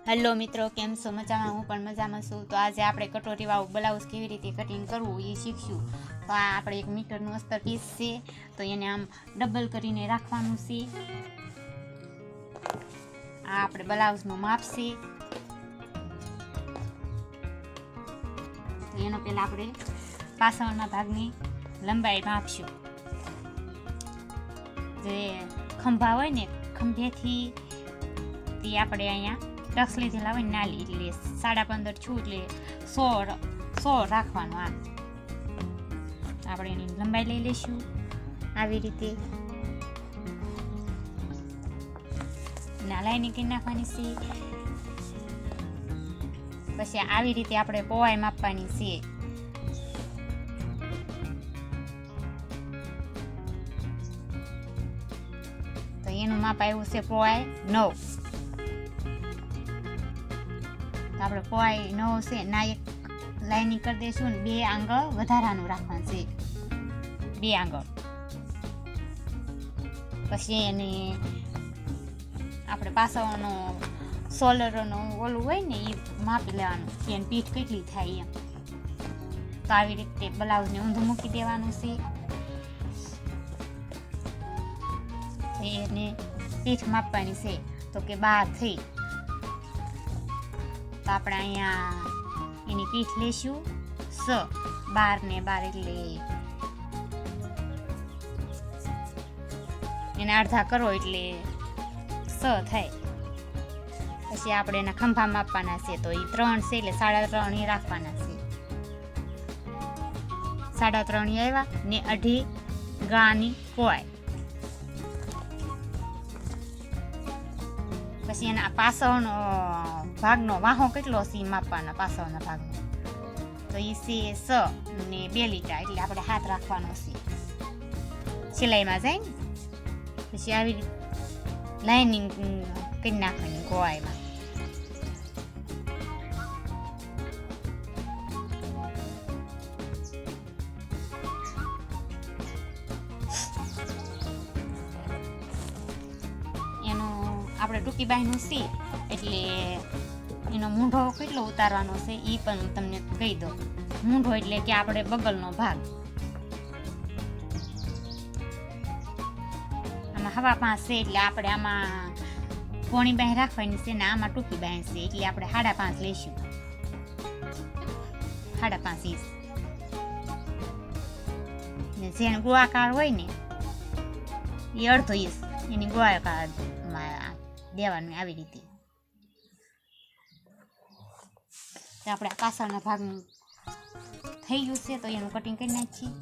Hello મિત્રો, કેમ છો? મજામાં? હું પણ મજામાં છું. તો આજે આપણે કટોરી વાળું બ્લાઉઝ કેવી રીતે કટિંગ કરવું એ શીખશું. તો આ આપણે 1 મીટરનું અસ્તર પીસ છે, તો એને આમ ડબલ કરીને રાખવાનું છે. આ આપણે બ્લાઉઝનું માપ છે. તો એનો પહેલા આપણે પાછળના ભાગની લંબાઈ માપશું. જે ખંભા હોય ને, ખંભેથી તે આપણે અહીંયા ટક્સ લીધેલા હોય નાલી, એટલે 15.5 છું, એટલે 16 રાખવાનું. આપણે એની લંબાઈ લઈ લઈશું આવી રીતે. લાઈનિંગ કરી નાખવાની છે. પછી આવી રીતે આપણે પહોળાઈ માપવાની છે. તો એનું માપ આવ્યું છે પહોળાઈ 9. આપણે પહોળાઈ 9 છે ના, એક લાઈનિંગ કરી દઈશું ને 2 આંગળ વધારાનું રાખવાનું છે, 2 આંગળ. પછી એને આપણે પાછળનો શોલ્ડરનો ઓલું હોય ને એ માપી લેવાનું કે એની પીઠ કેટલી થાય એમ. તો આવી રીતે બ્લાઉઝને ઊંધું મૂકી દેવાનું છે. એને પીઠ માપવાની છે તો કે 12 થઈ. તો આપણે અહીંયા એની પીઠ લઈશું 12 ને 12, એટલે એને અડધા કરો એટલે 6 થાય. પછી આપણે એના ખંભા માપવાના છે, તો એ 3 છે એટલે 3.5 એ રાખવાના છે. 3.5 આવ્યા ને 2.5 ગળાની પહોળાઈ. પછી એના પાછળનો ભાગનો વાહો કેટલો છે માપવાના, પાછળના ભાગનો તો એ છે 6 ને 2 લીટા, એટલે આપણે હાથ રાખવાનો છે. સિલાઈમાં જાય ને પછી આવી રીતે લાઈનિંગ કરી નાખવાની ગોળાઈમાં. આપણે ટૂંકી બાહીનું છે એટલે એનો મૂંઢો કેટલો ઉતારવાનો છે એ પણ હું તમને કહી દઉં. મૂંઢો એટલે કે આપણે બગલનો ભાગ. આમાં હવા પાંચ છે એટલે આપણે આમાં પોણી બાહી રાખવાની છે ને આમાં ટૂંકી બાહી છે, એટલે આપણે 5.5 લઈશું. 5.5 ઇંચ. ને જેને ગોળાકાર હોય ને એ 1/2 ઇંચ એની ગોળાકારમાં દેવાનું આવી રીતે. આપણે પાછળના ભાગનું થઈ ગયું છે તો એનું કટિંગ કરી નાખીએ.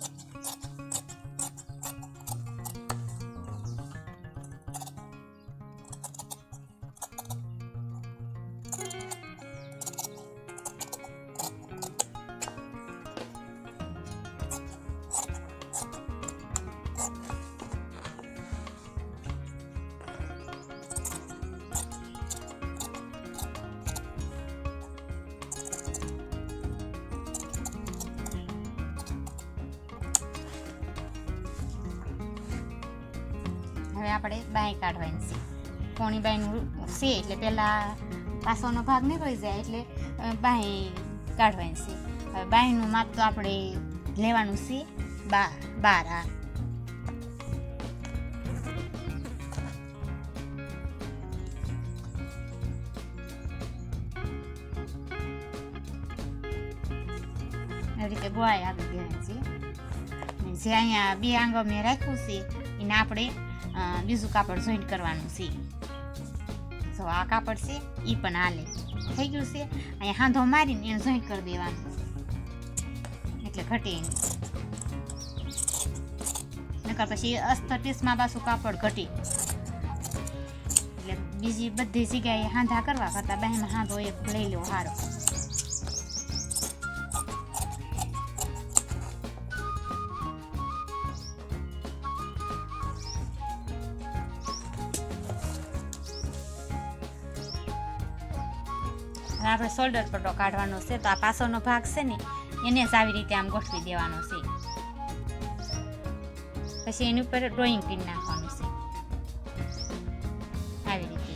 હવે આપણે બાંય કાઢવાની છે. પોણી બાયનું છે એટલે પહેલાં પાછળનો ભાગ નીકળી જાય એટલે બાંય કાઢવાની છે. હવે બાંયનું માપ તો આપણે લેવાનું છે 12. એવી રીતે ગોળાઈ આવી દેવાની છે. જે અહીંયા 2 આંગળ મેં રાખ્યું છે એને આપણે બીજું કાપડ જોઈન્ટ કરવાનું છે. જો આ કાપડ છે એ પણ હાલે થઈ ગયું છે. અહીંયા હાંધો મારીને એને જોઈન્ટ કરી દેવાનું એટલે ઘટે નહીં. નકર પછી અસ્તર પીસમાં પાછું કાપડ ઘટે. એટલે બીજી બધી જગ્યાએ હાંધા કરવા કરતાં બહેમાં હાંધો એક લઈ લેવો સારો. આપણે શોલ્ડર પટ્ટો કાઢવાનો છે, તો આ પાછળનો ભાગ છે ને એને જ આવી રીતે આમ ગોઠવી દેવાનો છે. પછી એની ઉપર ડ્રોઈંગ કરી નાખવાનું છે આવી રીતે.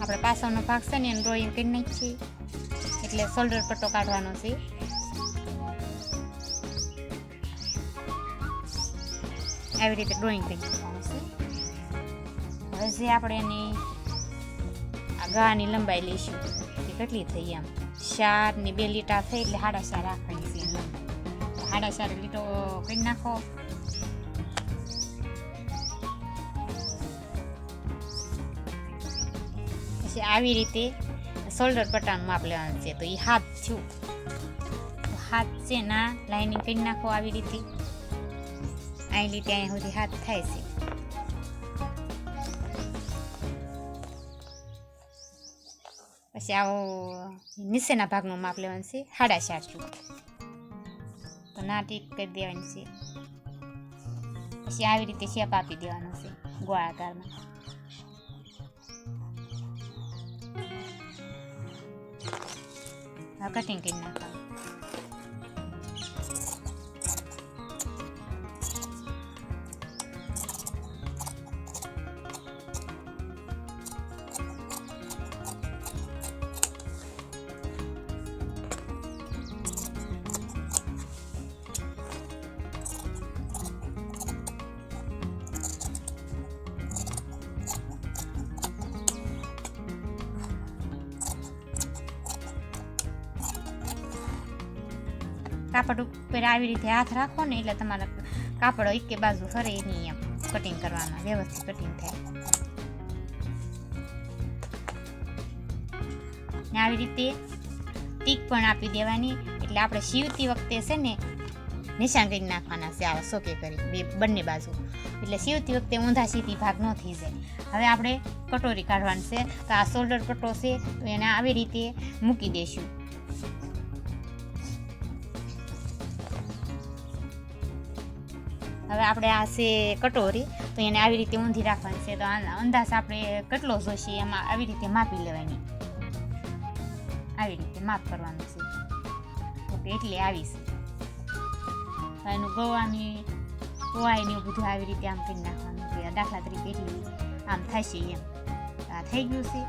આપણે પાછળનો ભાગ છે ને એનું ડ્રોઈંગ કરી નાખીએ, એટલે શોલ્ડર પટ્ટો કાઢવાનો છે. આવી રીતે ડ્રોઈંગ કરી નાખવાનું છે. હવે જે આપણે એની આ ગાની લંબાઈ લઈશું કે કેટલી થઈ, એમ 4 ને 2 લીટા થઈ એટલે 4.5 રાખવાની છે લંબાઈ. 4.5 લીટો કરી નાખો. પછી આવી રીતે શોલ્ડર પટ્ટાનું માપ લેવાનું છે. તો એ હાથ થયું, હાથ છે ના લાઇનિંગ કરી નાખો આવી રીતે. અહીં રીતે અહીંયા સુધી હાથ થાય છે. પછી આવો નીચેના ભાગનું માપ લેવાનું છે 4.5. તો ના ટીક કરી દેવાની છે. પછી આવી રીતે શેપ આપી દેવાનો છે ગોળાકારમાં. કટિંગ કરી નાખવાનું. કાપડ ઉપર આવી રીતે હાથ રાખો ને એટલે તમારા કાપડ એકે બાજુ ફરે નહીં, એમ કટિંગ કરવામાં વ્યવસ્થિત કટિંગ થાય. ને આવી રીતે ટીક પણ આપી દેવાની, એટલે આપણે સીવતી વખતે છે ને નિશાન કરી નાખવાના છે આવા સોકે કરી બંને બાજુ, એટલે સીવતી વખતે ઊંધા સીધી ભાગ ન થઈ જાય. હવે આપણે કટોરી કાઢવાની છે. તો આ શોલ્ડર પટ્ટો છે તો એને આવી રીતે મૂકી દઈશું. હવે આપણે આ છે કટોરી, તો એને આવી રીતે ઊંધી રાખવાની છે. તો અંદાજ આપણે કેટલો જોઈશે એમાં આવી રીતે માપી લેવાની, આવી રીતે માપ કરવાનું છે. ઓકે, એટલે આવી છે. એનું ગોવાઈની બધું આવી રીતે આમ કરી નાખવાનું છે. દાખલા તરીકે એટલી આમ થશે એમ. આ થઈ ગયું છે.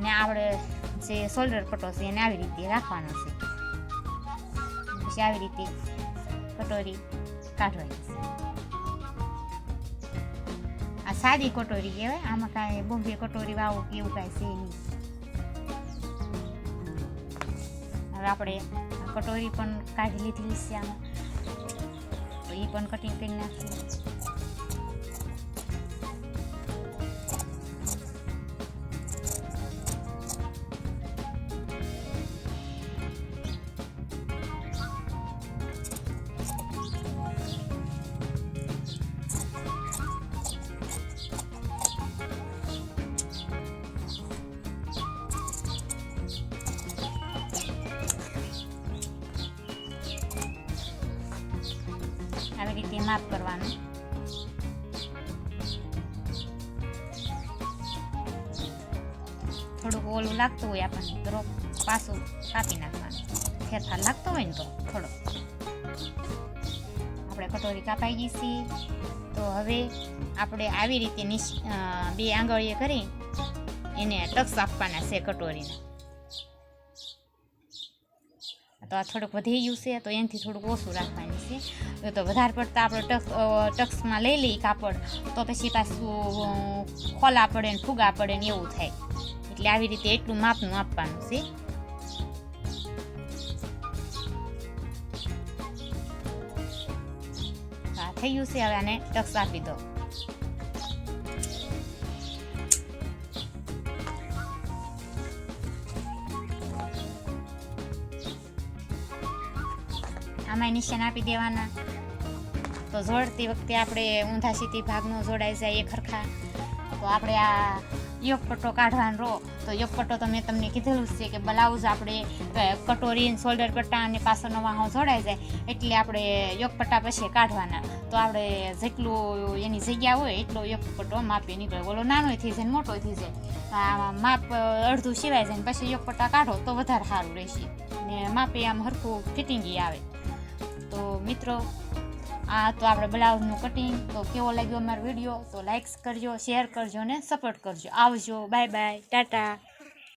ને આપણે જે શોલ્ડર પટ્ટો છે એને આવી રીતે રાખવાનો છે. પછી આવી રીતે કટોરી કાઢવાની છે. આ સાદી કટોરી કહેવાય, આમાં કાંઈ બોમ્બે કટોરી વાવું કે એવું કાંઈ છે નહીં. હવે આપણે કટોરી પણ કાઢી લીધી છે આમાં, તો એ પણ કટિંગ કરી નાખીએ. આવી રીતે માપ કરવાનું. થોડુંક ઓલું લાગતું હોય આપણને તો પાછું કાપી નાખવાનું. ફેરફાર લાગતો હોય ને તો થોડો. આપણે કટોરી કાપાઈ ગઈ છે. તો હવે આપણે આવી રીતે 2 આંગળીએ કરી એને ટક્સ આપવાના છે કટોરીના. તો આ થોડુંક વધી ગયું છે તો એનાથી થોડુંક ઓછું રાખવાનું છે. તો વધારે પડતા આપણે ટક્સમાં લઈ લઈએ કાપડ તો પછી પાછું ખોલા પડે ને ફૂગા પડે ને એવું થાય. એટલે આવી રીતે એટલું માપનું આપવાનું છે. આ થઈ ગયું છે. હવે આને ટક્સ આપી દો. આમાં નિશાન આપી દેવાના. તો જોડતી વખતે આપણે ઊંધા સીધી ભાગનો જોડાઈ જાય એ ખરખા. તો આપણે આ યોગ પટ્ટો કાઢવાનો રહો. તો યોગ પટ્ટો તો મેં તમને કીધેલું જ છે કે બ્લાઉઝ આપણે કટોરી શોલ્ડર પટ્ટા અને પાછળનો વાહો જોડાઈ જાય એટલે આપણે યોગ પટ્ટા પછી કાઢવાના. તો આપણે જેટલું એની જગ્યા હોય એટલો યોગ પટ્ટો માપી નીકળે. ઓલો નાનો થઈ જાય મોટો થઈ જાય. માપ અડધું સિવાય જાય પછી યોગ પટ્ટા કાઢો તો વધારે સારું રહેશે ને માપે આમ હરખું ફિટિંગી આવે. તો મિત્રો આ તો આપણે બ્લાઉઝનું કટિંગ. તો કેવો લાગ્યો અમારો વિડીયો તો લાઈક કરજો, શેર કરજો અને સપોર્ટ કરજો. આવજો, બાય બાય, ટાટા.